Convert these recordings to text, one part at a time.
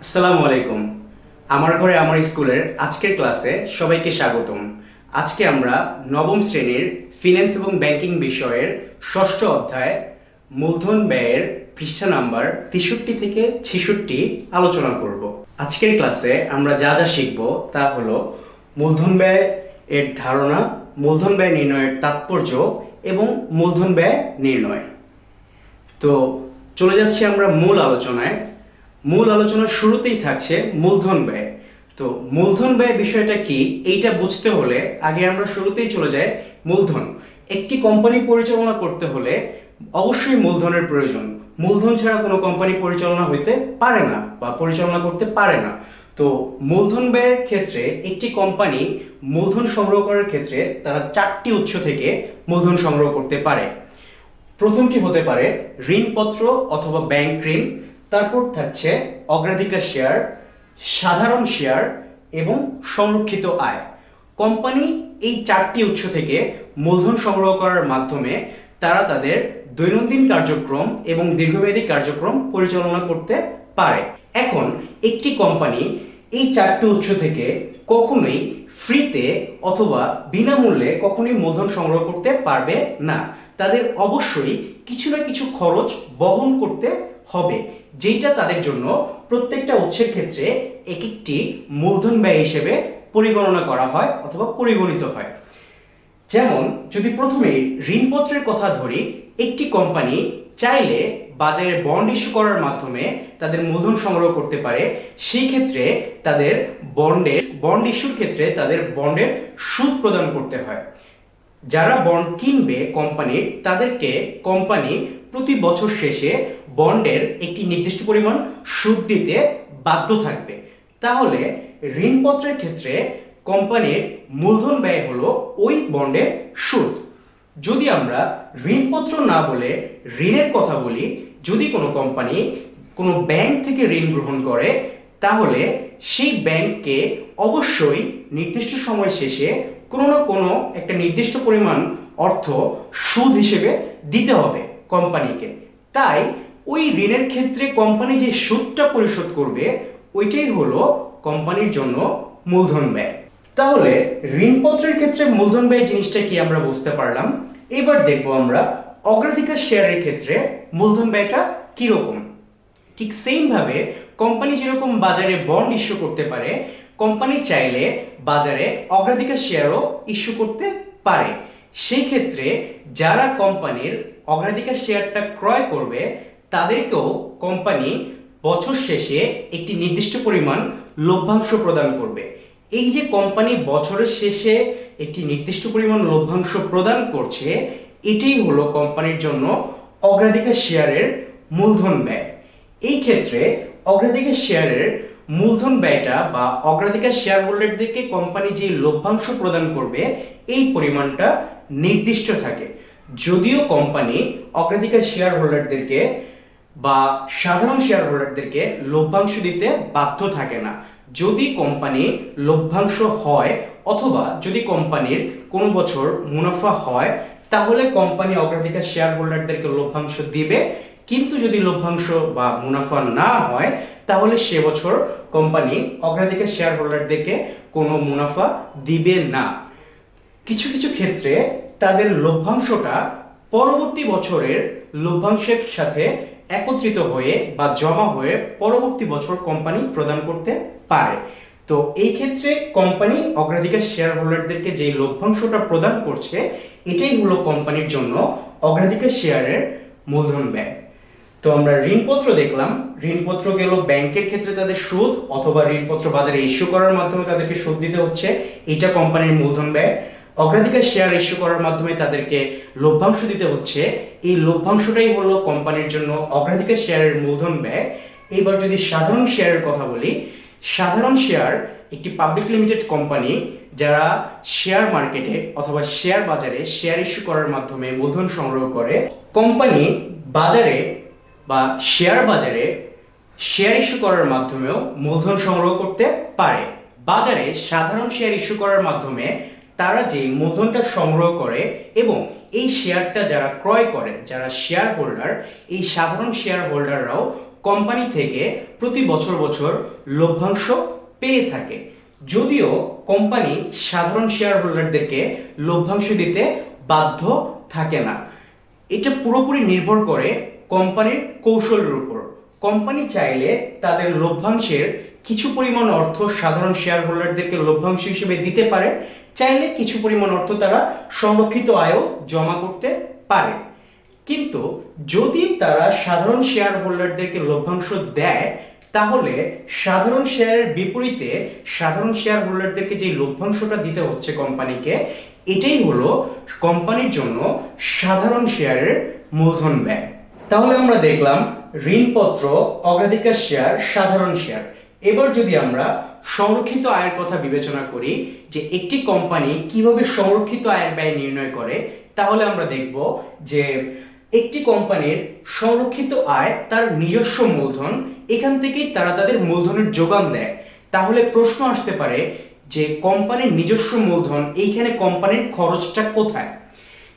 আসসালামু আলাইকুম। আমার ঘরে আমার স্কুলের আজকের ক্লাসে সবাইকে স্বাগতম। আজকে আমরা নবম শ্রেণীর ফিন্যান্স এবং ব্যাংকিং বিষয়ের ষষ্ঠ অধ্যায় মূলধন ব্যয়ের পৃষ্ঠা নাম্বার 63 থেকে 66 আলোচনা করব। আজকের ক্লাসে আমরা যা যা শিখব তা হলো মূলধন ব্যয় এর ধারণা, মূলধন ব্যয় নির্ণয়ের তাৎপর্য এবং মূলধন ব্যয় নির্ণয়। তো চলে যাচ্ছি আমরা মূল আলোচনায়। মূল আলোচনার শুরুতেই থাকছে মূলধন ব্যয়। তো মূলধন ব্যয় বিষয়টা কি এইটা বুঝতে হলে আগে আমরা শুরুতেই চলে যাই মূলধন। একটি কোম্পানি পরিচালনা করতে হলে অবশ্যই মূলধনের প্রয়োজন। মূলধন ছাড়া কোনো কোম্পানি পরিচালনা হইতে পারে না বা পরিচালনা করতে পারে না। তো মূলধন ব্যয়ের ক্ষেত্রে একটি কোম্পানি মূলধন সংগ্রহ করার ক্ষেত্রে তারা 4টি উৎস থেকে মূলধন সংগ্রহ করতে পারে। প্রথমটি হতে পারে ঋণপত্র অথবা ব্যাংক ঋণ, তারপর থাকছে অগ্রাধিকার শেয়ার, সাধারণ শেয়ার এবং সংরক্ষিত আয়। কোম্পানি এই 4টি উৎস থেকে মূলধন সংগ্রহ করার মাধ্যমে তারা তাদের দৈনন্দিন কার্যক্রম এবং দীর্ঘমেয়াদী কার্যক্রম পরিচালনা করতে পারে। এখন একটি কোম্পানি এই 4টি উৎস থেকে কখনোই ফ্রিতে অথবা বিনামূল্যে কখনোই মূলধন সংগ্রহ করতে পারবে না। তাদের অবশ্যই কিছু না কিছু খরচ বহন করতে হবে, যেটা তাদের জন্য প্রত্যেকটা উৎসের ক্ষেত্রে এক একটি মূলধন ব্যয় হিসেবে পরিগণনা করা হয় অথবা পরিগণিত হয়। যেমন যদি প্রথমে ঋণপত্রের কথা ধরি, একটি কোম্পানি চাইলে বাজারে বন্ড ইস্যু করার মাধ্যমে তাদের মূলধন সংগ্রহ করতে পারে। সেই ক্ষেত্রে তাদের বন্ড ইস্যুর ক্ষেত্রে তাদের বন্ডের সুদ প্রদান করতে হয়। যারা বন্ড কিনবে কোম্পানির, তাদেরকে কোম্পানি প্রতি বছর শেষে বন্ডের একটি নির্দিষ্ট পরিমাণ সুদ দিতে বাধ্য থাকবে। তাহলে ঋণপত্রের ক্ষেত্রে কোম্পানির মূলধন ব্যয় হলো ওই বন্ডের সুদ। যদি আমরা ঋণপত্র না বলে ঋণের কথা বলি, যদি কোনো কোম্পানি কোনো ব্যাংক থেকে ঋণ গ্রহণ করে, তাহলে সেই ব্যাংককে অবশ্যই নির্দিষ্ট সময় শেষে কোনো না কোনো একটা নির্দিষ্ট পরিমাণ অর্থ সুদ হিসেবে দিতে হবে কোম্পানিকে। তাই ওই ঋণের ক্ষেত্রে কোম্পানি যে সুদটা পরিশোধ করবে ওইটাই হলো কোম্পানির জন্য মূলধন ব্যয়। তাহলে ঋণপত্রের ক্ষেত্রে মূলধন ব্যয় জিনিসটা কি আমরা বুঝতে পারলাম। এবার দেখবো আমরা অগ্রাধিকার শেয়ারের ক্ষেত্রে মূলধন ব্যয়টা কিরকম। ঠিক সেম ভাবে কোম্পানি যেরকম বাজারে বন্ড ইস্যু করতে পারে, কোম্পানি চাইলে বাজারে অগ্রাধিকার শেয়ারও ইস্যু করতে পারে। সেই ক্ষেত্রে যারা কোম্পানির অগ্রাধিকার শেয়ারটা ক্রয় করবে তাদেরকেও কোম্পানি বছর শেষে একটি নির্দিষ্ট পরিমাণ লভ্যাংশ প্রদান করবে। এই যে কোম্পানি বছরের শেষে একটি নির্দিষ্ট পরিমাণ লভ্যাংশ প্রদান করছে, এটাই হলো কোম্পানির জন্য অগ্রাধিকার শেয়ারের মূলধন ব্যয়। এই ক্ষেত্রে অগ্রাধিকার শেয়ারের মূলধন ব্যয়টা বা অগ্রাধিকার শেয়ার হোল্ডারদেরকে কোম্পানি যে লভ্যাংশ প্রদান করবে এই পরিমাণটা নির্দিষ্ট থাকে। যদিও কোম্পানি অগ্রাধিকার শেয়ার হোল্ডারদেরকে বা সাধারণ শেয়ার হোল্ডারদেরকে লভ্যাংশ দিতে বাধ্য থাকে না। যদি কোম্পানি লভ্যাংশ হয় অথবা যদি কোম্পানির কোনো বছর মুনাফা হয়, তাহলে কোম্পানি অগ্রাধিকার শেয়ার হোল্ডারদেরকে লভ্যাংশ দিবে। কিন্তু যদি লভ্যাংশ বা মুনাফা না হয়, তাহলে সে বছর কোম্পানি অগ্রাধিকার শেয়ার হোল্ডারদেরকে কোনো মুনাফা দিবে না। কিছু কিছু ক্ষেত্রে তাদের লভ্যাংশটা পরবর্তী বছরের লভ্যাংশের সাথে একত্রিত হয়ে বা জমা হয়ে পরবর্তী বছর কোম্পানি প্রদান করতে পারে। তো এই ক্ষেত্রে কোম্পানি অগ্রাধিকার শেয়ার হোল্ডারদেরকে যে লভ্যাংশটা প্রদান করছে, এটাই হলো কোম্পানির জন্য অগ্রাধিকার শেয়ারের মূলধন ব্যয়। তো আমরা ঋণপত্র দেখলাম। ঋণপত্র গেল ব্যাংকের ক্ষেত্রে তাদের সুদ, অথবা ঋণপত্র বাজারে ইস্যু করার মাধ্যমে তাদেরকে সুদ দিতে হচ্ছে, এটা কোম্পানির মূলধন ব্যয়। অগ্রাধিকার শেয়ার ইস্যু করার মাধ্যমে তাদেরকে লভ্যাংশ দিতে হচ্ছে, এই লভ্যাংশটাই হলো কোম্পানির জন্য অগ্রাধিকার শেয়ারের মূলধন ব্যয়। এবার যদি সাধারণ শেয়ারের কথা বলি, সাধারণ শেয়ার একটি পাবলিক লিমিটেড কোম্পানি যারা শেয়ার মার্কেটে অথবা শেয়ার বাজারে শেয়ার ইস্যু করার মাধ্যমে মূলধন সংগ্রহ করে। কোম্পানি বাজারে বা শেয়ার বাজারে শেয়ার ইস্যু করার মাধ্যমেও মূলধন সংগ্রহ করতে পারে। বাজারে সাধারণ শেয়ার ইস্যু করার মাধ্যমে তারা যে মূলধনটা সংগ্রহ করে এবং এই শেয়ারটা যারা ক্রয় করে, যারা শেয়ার হোল্ডার, এই সাধারণ শেয়ার হোল্ডাররাও কোম্পানি থেকে প্রতি বছর বছর লভ্যাংশ পেয়ে থাকে, যদিও কোম্পানি সাধারণ শেয়ার হোল্ডারদেরকে লভ্যাংশ দিতে বাধ্য থাকে না। এটা পুরোপুরি নির্ভর করে কোম্পানির কৌশলের উপর। কোম্পানি চাইলে তাদের লভ্যাংশের কিছু পরিমাণ অর্থ সাধারণ শেয়ার হোল্ডারদেরকে লভ্যাংশ হিসেবে দিতে পারে, চাইলে কিছু পরিমাণ অর্থ তারা সংরক্ষিত আয়ও জমা করতে পারে। কিন্তু যদি তারা সাধারণ শেয়ার হোল্ডারদেরকে লভ্যাংশ দেয়, তাহলে সাধারণ শেয়ারের বিপরীতে সাধারণ শেয়ার হোল্ডারদেরকে যে লভ্যাংশটা দিতে হচ্ছে কোম্পানিকে, এটাই হলো কোম্পানির জন্য সাধারণ শেয়ারের মূলধন ব্যয়। তাহলে আমরা দেখলাম ঋণপত্র, অগ্রাধিকার শেয়ার, সাধারণ শেয়ার। এবার যদি আমরা সংরক্ষিত আয়ের কথা বিবেচনা করি যে একটি কোম্পানি কিভাবে সংরক্ষিত আয়ের ব্যয় নির্ণয় করে, তাহলে আমরা দেখব যে একটি কোম্পানির সংরক্ষিত আয় তার নিজস্ব মূলধন, এখান থেকেই তারা তাদের মূলধনের যোগান দেয়। তাহলে প্রশ্ন আসতে পারে যে কোম্পানির নিজস্ব মূলধন, এইখানে কোম্পানির খরচটা কোথায়?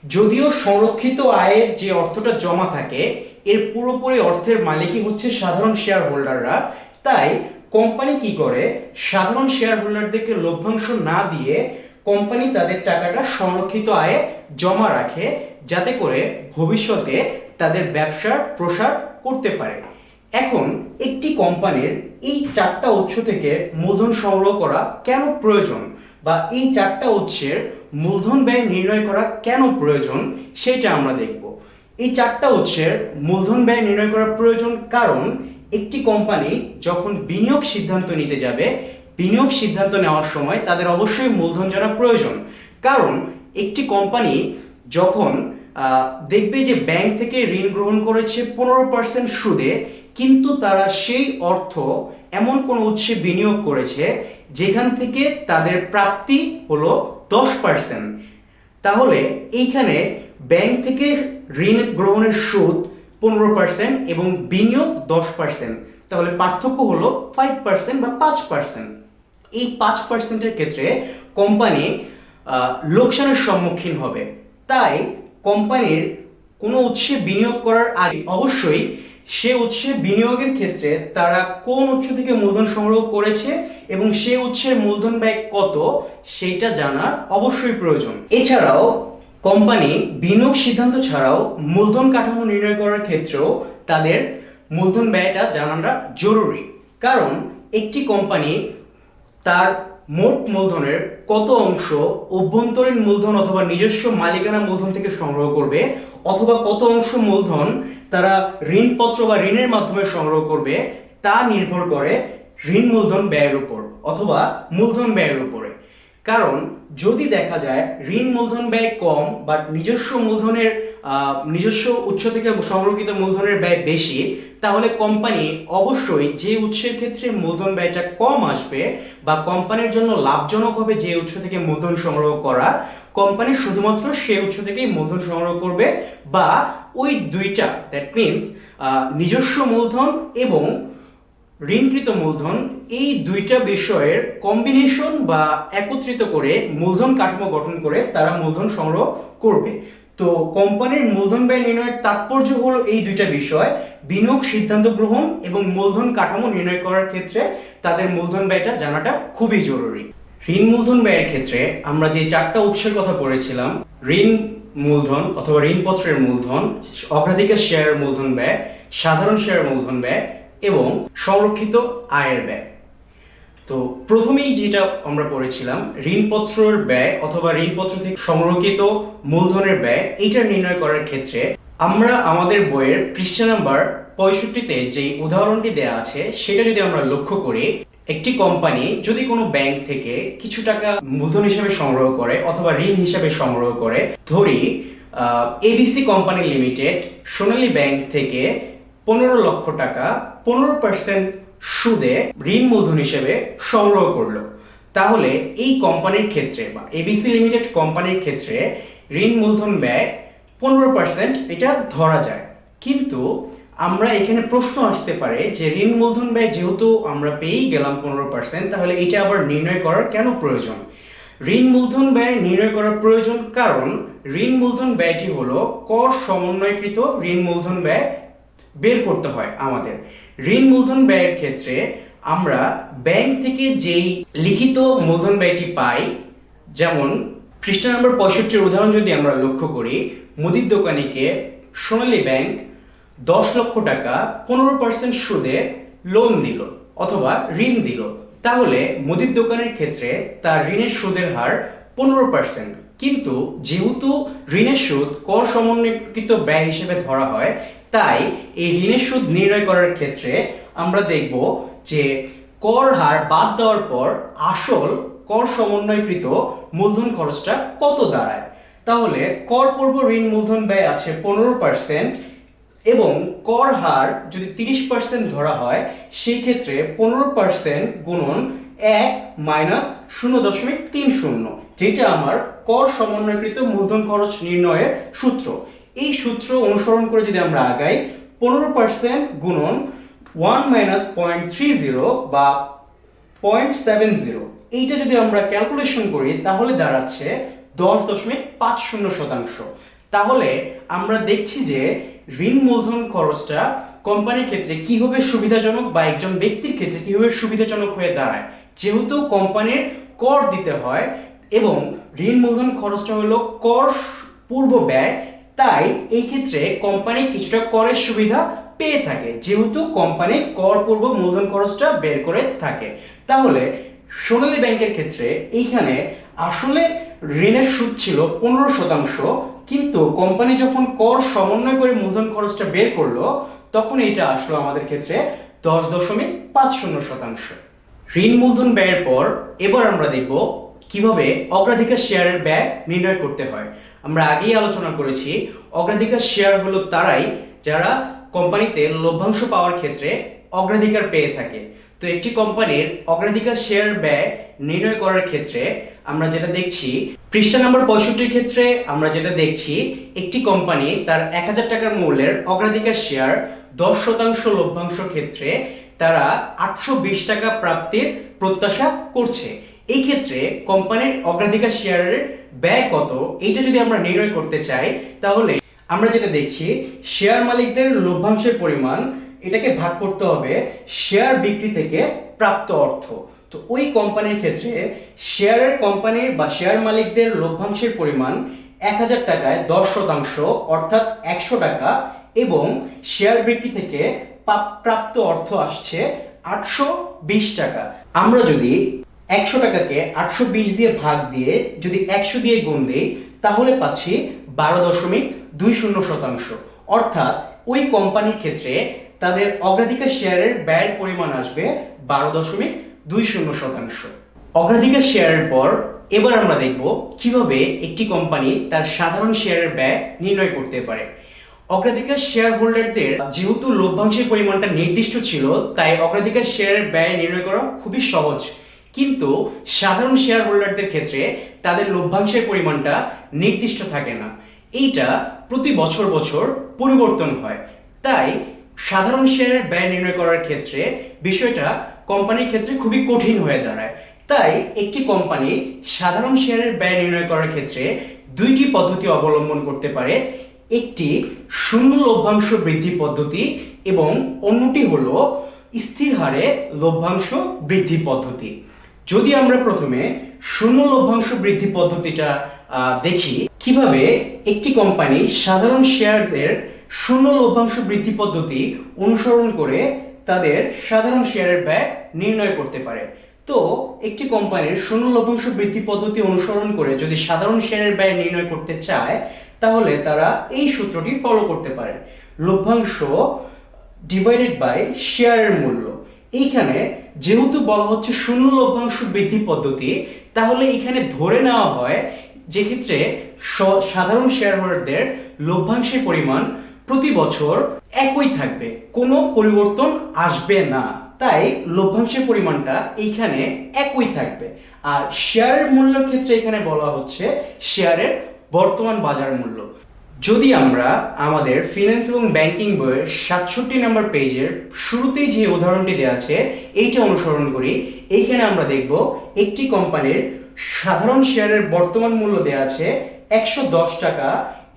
যদিও সংরক্ষিত আয়ের যে অর্থটা জমা থাকে এর পুরোপুরি অর্থের মালিকই হচ্ছে সাধারণ শেয়ার হোল্ডাররা, তাই কোম্পানি কি করে, সাধারণ শেয়ার হোল্ডারদেরকে লভ্যাংশ না দিয়ে কোম্পানি তাদের টাকাটা সংরক্ষিত আয়ে জমা রাখে, যাতে করে ভবিষ্যতে তাদের ব্যবসার প্রসার করতে পারে। এখন একটি কোম্পানির এই চারটা উৎস থেকে মূলধন সংগ্রহ করা কেন প্রয়োজন, বা এই চারটা উৎসের মূলধন ব্যয় নির্ণয় করা কেন প্রয়োজন, সেটা আমরা দেখব। এই চারটা উৎসের মূলধন ব্যয় নির্ণয় করা প্রয়োজন কারণ একটি কোম্পানি যখন বিনিয়োগ সিদ্ধান্ত নিতে যাবে, বিনিয়োগ সিদ্ধান্ত নেওয়ার সময় তাদের অবশ্যই মূলধন জানা প্রয়োজন। কারণ একটি কোম্পানি যখন দেখবে যে ব্যাংক থেকে ঋণ গ্রহণ করেছে 15% সুদে, কিন্তু তারা সেই অর্থ এমন কোন উৎসে বিনিয়োগ করেছে যেখান থেকে তাদের প্রাপ্তি হলো 10%, তাহলে এইখানে ব্যাংক থেকে ঋণ গ্রহণের সুদ 15% এবং বিনিয়োগ 10%, তাহলে পার্থক্য হলো 5% বা 5%। এই 5%-এর ক্ষেত্রে কোম্পানি লোকসানের সম্মুখীন হবে। তাই কোম্পানির কোনো উৎসে বিনিয়োগ করার আগে অবশ্যই সে উৎসে বিনিয়োগের ক্ষেত্রে তারা কোন উৎস থেকে মূলধন সংগ্রহ করেছে এবং সে উৎসের মূলধন ব্যয় কত, সেটা জানা অবশ্যই প্রয়োজন। এছাড়াও কোম্পানি বিনিয়োগ সিদ্ধান্ত ছাড়াও মূলধন কাঠামো নির্ণয় করার ক্ষেত্রেও তাদের মূলধন ব্যয়টা জানাটা জরুরি। কারণ একটি কোম্পানি তার মোট মূলধনের কত অংশ অভ্যন্তরীণ মূলধন অথবা নিজস্ব মালিকানা মূলধন থেকে সংগ্রহ করবে, অথবা কত অংশ মূলধন তারা ঋণপত্র বা ঋণের মাধ্যমে সংগ্রহ করবে, তা নির্ভর করে ঋণ মূলধন ব্যয়ের উপর অথবা মূলধন ব্যয়ের উপরে। কারণ যদি দেখা যায় ঋণ মূলধন ব্যয় কম বা নিজস্ব উৎস থেকে সংরক্ষিত মূলধনের ব্যয় বেশি, তাহলে কোম্পানি অবশ্যই যে উৎসের ক্ষেত্রে মূলধন ব্যয়টা কম আসবে বা কোম্পানির জন্য লাভজনক হবে যে উৎস থেকে মূলধন সংগ্রহ করা, কোম্পানি শুধুমাত্র সেই উৎস থেকেই মূলধন সংগ্রহ করবে, বা ওই দুইটা, দ্যাট মিনস নিজস্ব মূলধন এবং ঋণকৃত মূলধন, এই দুইটা বিষয়ের কম্বিনেশন বা একত্রিত করে মূলধন কাঠামো গঠন করে তারা মূলধন সংগ্রহ করবে। তো কোম্পানির মূলধন ব্যয় নির্ণয়ের তাৎপর্য হলো এই দুইটা বিষয়, বিনিয়োগ সিদ্ধান্ত গ্রহণ এবং মূলধন কাঠামো নির্ণয় করার ক্ষেত্রে তাদের মূলধন ব্যয়টা জানাটা খুবই জরুরি। ঋণ মূলধন ব্যয়ের ক্ষেত্রে আমরা যে চারটা উৎসের কথা পড়েছিলাম, ঋণ মূলধন অথবা ঋণপত্রের মূলধন, অগ্রাধিকার শেয়ারের মূলধন ব্যয়, সাধারণ শেয়ারের মূলধন ব্যয় এবং সংরক্ষিত আয়ের ব্যয়। তো প্রথমেই যেটা আমরা পড়েছিলাম ঋণপত্রের ব্যয় অথবা ঋণপত্র থেকে সংরক্ষিত মূলধনের ব্যয়, এইটা নির্ণয় করার ক্ষেত্রে আমরা আমাদের বইয়ের পৃষ্ঠা নাম্বার 65-তে যে উদাহরণটি দেয়া আছে সেটা যদি আমরা লক্ষ্য করি, একটি কোম্পানি যদি কোনো ব্যাংক থেকে কিছু টাকা মূলধন হিসেবে সংগ্রহ করে অথবা ঋণ হিসেবে সংগ্রহ করে, ধরি এবিসি কোম্পানি লিমিটেড সোনালী ব্যাংক থেকে 15 লক্ষ টাকা 15% সুদে ঋণ মূলধন হিসেবে সংগ্রহ করলো, তাহলে এই কোম্পানির ক্ষেত্রে বা এবিসি লিমিটেড কোম্পানির ক্ষেত্রে ঋণ মূলধন ব্যয় 15% এটা ধরা যায়। কিন্তু আমরা এখানে প্রশ্ন আসতে পারে যে ঋণ মূলধন ব্যয় যেহেতু আমরা পেয়েই গেলাম 15%, তাহলে এটা আবার নির্ণয় করার কেন প্রয়োজন? ঋণ মূলধন ব্যয় নির্ণয় করার প্রয়োজন কারণ ঋণ মূলধন ব্যয়টি হলো কর সমন্বয়কৃত ঋণ মূলধন ব্যয় বের করতে হয় আমাদের। ঋণ মূলধন ব্যয়ের ক্ষেত্রে আমরা ব্যাংক থেকে যেই লিখিত মূলধন ব্যয়টি পাই, যেমন পৃষ্ঠা নম্বর 65 উদাহরণ যদি আমরা লক্ষ্য করি, মুদির দোকানিকে সোনালী ব্যাংক 10 লক্ষ টাকা 15% সুদে লোন দিল অথবা ঋণ দিল, তাহলে মুদির দোকানের ক্ষেত্রে তার ঋণের সুদের হার 15%। কিন্তু যেহেতু ঋণের সুদ কর সমন্বয়কৃত ব্যয় হিসেবে ধরা হয়, তাই এই ঋণের সুদ নির্ণয় করার ক্ষেত্রে আমরা দেখব যে কর হার বাদ দেওয়ার পর আসল কর সমন্বয়কৃত মূলধন খরচটা কত দাঁড়ায়। তাহলে কর পূর্ব ঋণ মূলধন ব্যয় আছে 15% এবং কর হার যদি 30% ধরা হয়, সেই ক্ষেত্রে 15% গুণন 1 মাইনাস 0.30, যেটা আমার কর সমন্বয়কৃত মূলধন খরচ নির্ণয়ের সূত্র। এই সূত্র অনুসরণ করে যদি আমরা আগাই, 15% গুণন 1 মাইনাস 0.30 বা 0.70, এইটা যদি আমরা ক্যালকুলেশন করি তাহলে দাঁড়াচ্ছে 10.50%। তাহলে আমরা দেখছি যে ঋণ মূলধন খরচটা কোম্পানির ক্ষেত্রে কিভাবে সুবিধাজনক বা একজন ব্যক্তির ক্ষেত্রে কিভাবে সুবিধাজনক হয়ে দাঁড়ায়। যেহেতু কোম্পানির কর দিতে হয় এবং ঋণ মূলধন খরচটা হলো কর পূর্ব ব্যয়, তাই এই ক্ষেত্রে কোম্পানি কিছুটা করের সুবিধা পেয়ে থাকে, যেহেতু কোম্পানি কর পূর্ব মূলধন খরচটা বের করে থাকে। তাহলে সোনালী ব্যাংকের ক্ষেত্রে এইখানে আসলে ঋণের সুদ ছিল 15%, কিন্তু কোম্পানি যখন কর সমন্বয় করে মূলধন খরচটা বের করলো, তখন এইটা আসলো আমাদের ক্ষেত্রে 10.50%। ঋণ মূলধন ব্যয়ের পর এবার আমরা দেখব কিভাবে অগ্রাধিকার শেয়ারের ব্যয় নির্ণয় করতে হয়। আমরা আগেই আলোচনা করেছি, অগ্রাধিকার শেয়ার হলো তারাই যারা কোম্পানিতে লভ্যাংশ পাওয়ার ক্ষেত্রে অগ্রাধিকার পেয়ে থাকে। তো একটি কোম্পানির অগ্রাধিকার শেয়ার ব্যয় নির্ণয় করার ক্ষেত্রে আমরা যেটা দেখছি, পৃষ্ঠা নম্বর 65 ক্ষেত্রে আমরা যেটা দেখছি, একটি কোম্পানি তার 1000 টাকার মূল্যের অগ্রাধিকার শেয়ার 10% লভ্যাংশ ক্ষেত্রে তারা 820 টাকা প্রাপ্তির প্রত্যাশা করছে। এই ক্ষেত্রে কোম্পানির অগ্রাধিকার শেয়ারের ব্যয় কত, এইটা যদি আমরা নির্ণয় করতে চাই, তাহলে আমরা যেটা দেখছি, শেয়ার মালিকদের লভ্যাংশের পরিমাণ, এটাকে ভাগ করতে হবে শেয়ার বিক্রি থেকে প্রাপ্ত অর্থ। তো ওই কোম্পানির ক্ষেত্রে শেয়ারের কোম্পানির বা শেয়ার মালিকদের লভ্যাংশের পরিমাণ 1000 টাকায় 10%, অর্থাৎ 100 টাকা, এবং শেয়ার বিক্রি থেকে প্রাপ্ত অর্থ আসছে 820 টাকা। আমরা যদি 100 টাকাকে 820 দিয়ে ভাগ দিয়ে যদি 100 দিয়ে গুণ দিই, তাহলে পাচ্ছি 12.20%। অর্থাৎ ওই কোম্পানির ক্ষেত্রে তাদের অগ্রাধিকার শেয়ারের ব্যয়ের পরিমাণ আসবে 12.20%। অগ্রাধিকার শেয়ারের পর এবার আমরা দেখব কিভাবে একটি কোম্পানি তার সাধারণ শেয়ারের ব্যয় নির্ণয় করতে পারে। অগ্রাধিকার শেয়ার হোল্ডারদের যেহেতু লভ্যাংশের পরিমাণটা নির্দিষ্ট ছিল, তাই অগ্রাধিকার শেয়ারের ব্যয় নির্ণয় করা খুবই সহজ। কিন্তু সাধারণ শেয়ার হোল্ডারদের ক্ষেত্রে তাদের লভ্যাংশের পরিমাণটা নির্দিষ্ট থাকে না, এইটা প্রতি বছর বছর পরিবর্তন হয়। তাই সাধারণ শেয়ারের ব্যয় নির্ণয় করার ক্ষেত্রে বিষয়টা কোম্পানির ক্ষেত্রে খুবই কঠিন হয়ে দাঁড়ায়। তাই একটি কোম্পানি সাধারণ শেয়ারের ব্যয় নির্ণয় করার ক্ষেত্রে দুইটি পদ্ধতি অবলম্বন করতে পারে। একটি শূন্য লভ্যাংশ বৃদ্ধি পদ্ধতি এবং অন্যটি হলো স্থির হারে লভ্যাংশ বৃদ্ধি পদ্ধতি। যদি আমরা প্রথমে শূন্য লভ্যাংশ বৃদ্ধি পদ্ধতিটা দেখি, কিভাবে একটি কোম্পানি সাধারণ শেয়ারদের শূন্য লভ্যাংশ বৃদ্ধি পদ্ধতি অনুসরণ করে তাদের সাধারণ শেয়ারের ব্যয় নির্ণয় করতে পারে। তো একটি কোম্পানির শূন্য লভ্যাংশ বৃদ্ধি পদ্ধতি অনুসরণ করে যদি সাধারণ শেয়ারের ব্যয় নির্ণয় করতে চায়, তাহলে তারা এই সূত্রটি ফলো করতে পারে, লভ্যাংশ ডিভাইডেড বাই শেয়ারের মূল্য। এইখানে যেহেতু বলা হচ্ছে শূন্য লভ্যাংশ বৃদ্ধি পদ্ধতি, তাহলে এখানে ধরে নেওয়া হয় যে ক্ষেত্রে সাধারণ শেয়ার হোল্ডারদের লভ্যাংশের পরিমাণ প্রতি বছর একই থাকবে, কোনো পরিবর্তন আসবে না। তাই লভ্যাংশের পরিমাণটা এইখানে একই থাকবে। আর শেয়ারের মূল্য ক্ষেত্রে এখানে বলা হচ্ছে শেয়ারের বর্তমান বাজার মূল্য। যদি আমরা আমাদের ফিনান্স এবং ব্যাংকিং বইয়ের 67 নম্বর পেজের শুরুতেই যে উদাহরণটি দেওয়া আছে এইটা অনুসরণ করি, এইখানে আমরা দেখব একটি কোম্পানির সাধারণ শেয়ারের বর্তমান মূল্য দেওয়া আছে 110 টাকা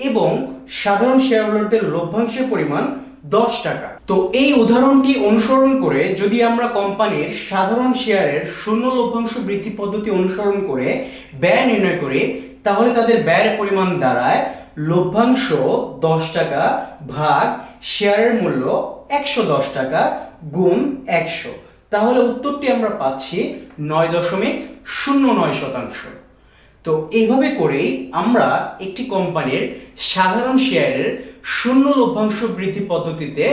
এবং সাধারণ শেয়ার হোল্ডারদের লভ্যাংশের পরিমাণ 10 টাকা। তো এই উদাহরণটি অনুসরণ করে যদি আমরা কোম্পানির সাধারণ শেয়ারের শূন্য লভ্যাংশ বৃদ্ধি পদ্ধতি অনুসরণ করে ব্যয় নির্ণয় করি, তাহলে তাদের ব্যয়ের পরিমাণ দাঁড়ায় লভ্যাংশ 10 টাকা ভাগ শেয়ারের মূল্য 110 টাকা গুণ 100। তাহলে উত্তরটি আমরা পাচ্ছি 9.09%। তো এইভাবে করেই আমরা একটি কোম্পানির সাধারণ শেয়ারের শূন্য লভ্যাংশ বৃদ্ধি পদ্ধতিতে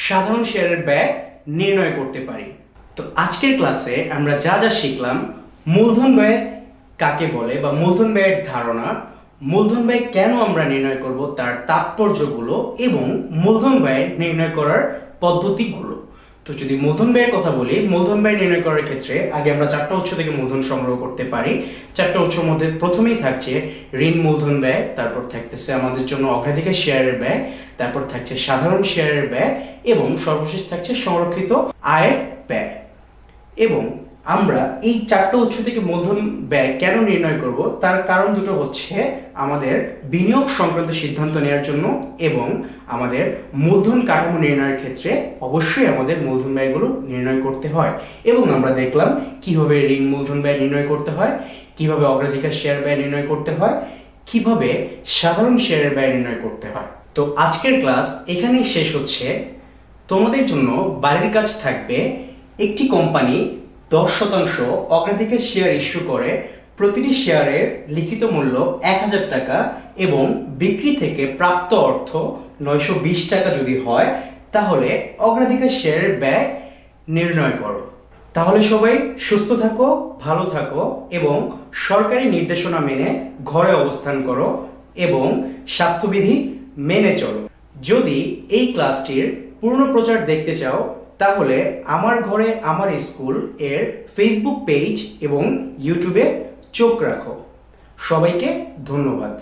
সাধারণ শেয়ারের ব্যয় নির্ণয় করতে পারি। তো আজকের ক্লাসে আমরা যা যা শিখলাম, মূলধন ব্যয় কাকে বলে বা মূলধন ব্যয়ের ধারণা, মূলধন ব্যয় কেন আমরা নির্ণয় করব তার তাৎপর্যগুলো এবং মূলধন ব্যয় নির্ণয় করার পদ্ধতিগুলো। তো যদি মূলধন ব্যয়ের কথা বলি, মূলধন ব্যয় নির্ণয় করার ক্ষেত্রে আগে আমরা 4টা উৎস থেকে মূলধন সংগ্রহ করতে পারি। 4টা উৎসের মধ্যে প্রথমেই থাকছে ঋণ মূলধন ব্যয়, তারপর থাকতেছে আমাদের জন্য অগ্রাধিকার শেয়ারের ব্যয়, তারপর থাকছে সাধারণ শেয়ারের ব্যয় এবং সর্বশেষ থাকছে সংরক্ষিত আয়ের ব্যয়। এবং আমরা এই 4টা উৎস থেকে মূলধন ব্যয় কেন নির্ণয় করব তার কারণ দুটো হচ্ছে আমাদের বিনিয়োগ সংক্রান্ত সিদ্ধান্ত নেওয়ার জন্য এবং আমাদের মূলধন কাঠামো নির্ণয়ের ক্ষেত্রে অবশ্যই আমাদের মূলধন ব্যয়গুলো নির্ণয় করতে হয়। এবং আমরা দেখলাম কিভাবে ঋণ মূলধন ব্যয় নির্ণয় করতে হয়, কিভাবে অগ্রাধিকার শেয়ার ব্যয় নির্ণয় করতে হয়, কিভাবে সাধারণ শেয়ারের ব্যয় নির্ণয় করতে হয়। তো আজকের ক্লাস এখানেই শেষ হচ্ছে। তোমাদের জন্য বাড়ির কাজ থাকবে, একটি কোম্পানি 10% অগ্রাধিকার শেয়ার ইস্যু করে প্রতিটি শেয়ারের লিখিত মূল্য 1000 টাকা এবং বিক্রি থেকে প্রাপ্ত অর্থ 920 টাকা যদি হয়, তাহলে অগ্রাধিকার শেয়ারের ব্যয় নির্ণয় করো। তাহলে সবাই সুস্থ থাকো, ভালো থাকো এবং সরকারি নির্দেশনা মেনে ঘরে অবস্থান করো এবং স্বাস্থ্যবিধি মেনে চলো। যদি এই ক্লাসটির পূর্ণ প্রচার দেখতে চাও, তাহলে আমার ঘরে আমার স্কুল এর ফেসবুক পেজ এবং ইউটিউবে চোখ রাখো। সবাইকে ধন্যবাদ।